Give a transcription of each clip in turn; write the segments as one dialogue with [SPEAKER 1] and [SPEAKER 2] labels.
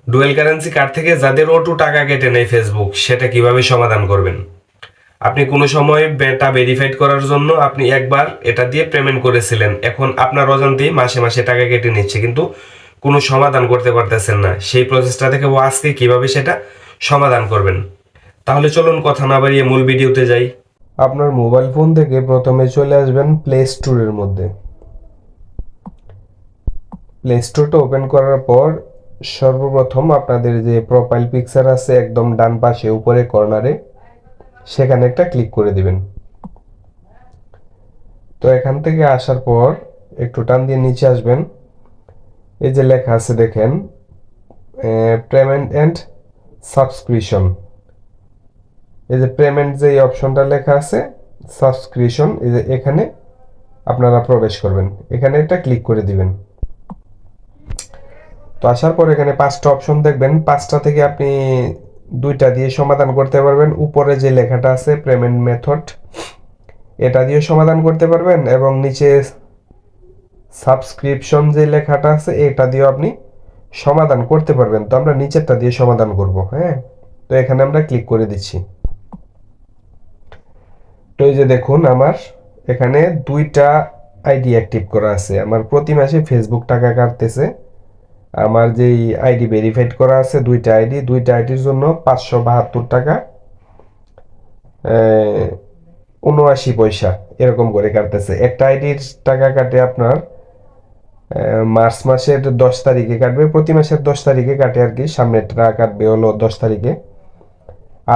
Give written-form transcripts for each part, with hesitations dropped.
[SPEAKER 1] Dual currency card থেকে যাদের O2 টাকা কেটে নেয় ফেসবুক, সেটা কিভাবে সমাধান করবেন? আপনি কোনো সময় এটা ভেরিফাইড করার জন্য আপনি একবার এটা দিয়ে পেমেন্ট করেছিলেন, এখন আপনার অজান্তেই মাসে মাসে টাকা কেটে নিচ্ছে, কিন্তু কোনো সমাধান করতে পারতেছেন না। সেই প্রসেসটা থেকে আজকে কিভাবে সেটা সমাধান করবেন, তাহলে চলুন কথা না বাড়িয়ে মূল ভিডিওতে যাই। আপনার মোবাইল ফোন থেকে প্রথমে চলে আসবেন প্লে স্টোরের মধ্যে। প্লে স্টোরটা ওপেন করার পর সর্বপ্রথম আপনাদের যে প্রোফাইল পিকচার আছে একদম ডান পাশে উপরে কর্নারে, সেখানে একটা ক্লিক করে দিবেন। তো এখান থেকে আসার পর একটু টান দিয়ে নিচে আসবেন, এই যে লেখা আছে দেখেন পেমেন্ট অ্যান্ড সাবস্ক্রিপশন। এই যে পেমেন্ট যে অপশনটা লেখা আছে সাবস্ক্রিপশন, এই যে এখানে আপনারা প্রবেশ করবেন, এখানে একটা ক্লিক করে দিবেন। তো আসার পর এখানে 5টা অপশন দেখবেন, 5টা থেকে আপনি 2টা দিয়ে সমাধান করতে পারবেন। উপরে যে লেখাটা আছে পেমেন্ট মেথড, এটা দিয়ে সমাধান করতে পারবেন, এবং নিচে সাবস্ক্রিপশন যে লেখাটা আছে এটা দিয়েও আপনি সমাধান করতে পারবেন। তো আমরা নিচেরটা দিয়ে সমাধান করব। হ্যাঁ, তো এখানে আমরা ক্লিক করে দিচ্ছি। তো এই যে দেখুন আমার এখানে 2টা আইডি অ্যাক্টিভ করা আছে। আমার প্রতি মাসে ফেসবুক টাকা কাটতেছে। আমার যেই আইডি ভেরিফাইড করা আছে 2টা আইডির জন্য 572 টাকা 79 পয়সা এরকম করে কাটতেছে। একটা আইডির টাকা কাটে আপনার মার্চ মাসের 10 তারিখে কাটবে, প্রতি মাসের 10 তারিখে কাটে আর কি। সামনেরটা কাটবে হলো 10 তারিখে,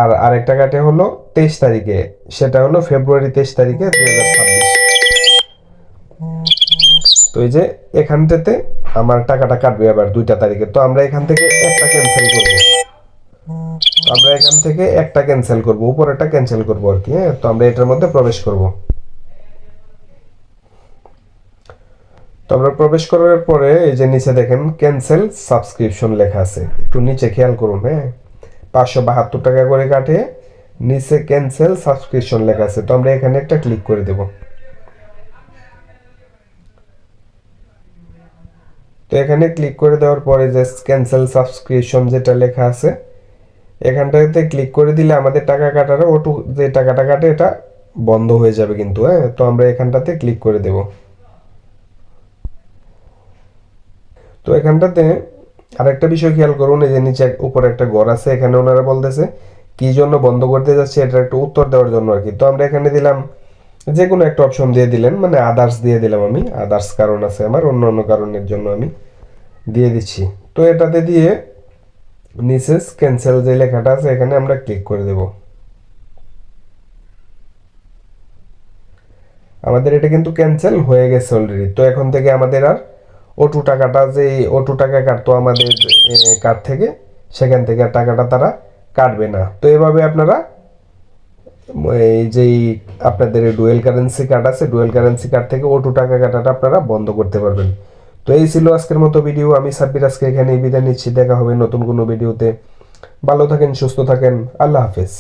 [SPEAKER 1] আর আরেকটা কাটে হলো 23 তারিখে, সেটা হলো ফেব্রুয়ারি 23 তারিখে 2026। তো এই যে এখানটাতে আমার টাকাটা কাটবে আবার 2টা তারিখে। তো আমরা এখান থেকে একটা ক্যান্সেল করব, উপরেরটা ক্যান্সেল করব আর কি। হ্যাঁ, তো আমরা এটার মধ্যে প্রবেশ করব। তো আমরা প্রবেশ করার পরে এই যে নিচে দেখেন ক্যান্সেল সাবস্ক্রিপশন লেখা আছে, একটু নিচে খেয়াল করুন। হ্যাঁ, 572 টাকা করে কাটে, নিচে ক্যান্সেল সাবস্ক্রিপশন লেখা আছে। তো আমরা এখানে একটা ক্লিক করে দেব। তো এখানে ক্লিক করে দেওয়ার পরে যে ক্যান্সেল সাবস্ক্রিপশন যেটা লেখা আছে, এখানটাতে ক্লিক করে দিলে আমাদের টাকা কাটার ওটু যে টাকাটা কাটে এটা বন্ধ হয়ে যাবে কিন্তু। হ্যাঁ, তো আমরা এখানটাতে ক্লিক করে দেব। তো এখানটাতে আরেকটা বিষয় খেয়াল করুন, এই যে নিচে উপরে একটা ঘর আছে, এখানে ওনারা বলতেছে কি জন্য বন্ধ করতে যাচ্ছে, এটার একটা উত্তর দেওয়ার জন্য আর কি। তো আমরা এখানে দিলাম যে কোনো একটা অপশন দিয়ে দিলেন, মানে আদার্স দিয়ে দিলাম। আমি আদার্স কারণ আছে আমার, অন্য অন্য কারণের জন্য আমি দিয়ে দিচ্ছি। তো এটাতে দিয়ে নিচে ক্যান্সেল যে লেখাটা আছে এখানে আমরা ক্লিক করে দেব। আমাদের এটা কিন্তু ক্যান্সেল হয়ে গেছে অলরেডি। তো এখন থেকে আমাদের আর O2 টাকাটা, যে O2 টাকা কাটতো আমাদের কার্ড থেকে, সেখান থেকে আর টাকাটা তারা কাটবে না। তো এভাবে আপনারা এই যেই আপনাদের ডুয়েল কারেন্সি কার্ড আছে, ডুয়েল কারেন্সি কার্ড থেকে O2 টাকা কাটাটা আপনারা বন্ধ করতে পারবেন। তো এই ছিল আজকের মতো ভিডিও। আমি সাব্বির আজকে এখানেই বিদায় নিচ্ছি। দেখা হবে নতুন কোনো ভিডিওতে। ভালো থাকেন, সুস্থ থাকেন, আল্লাহ হাফেজ।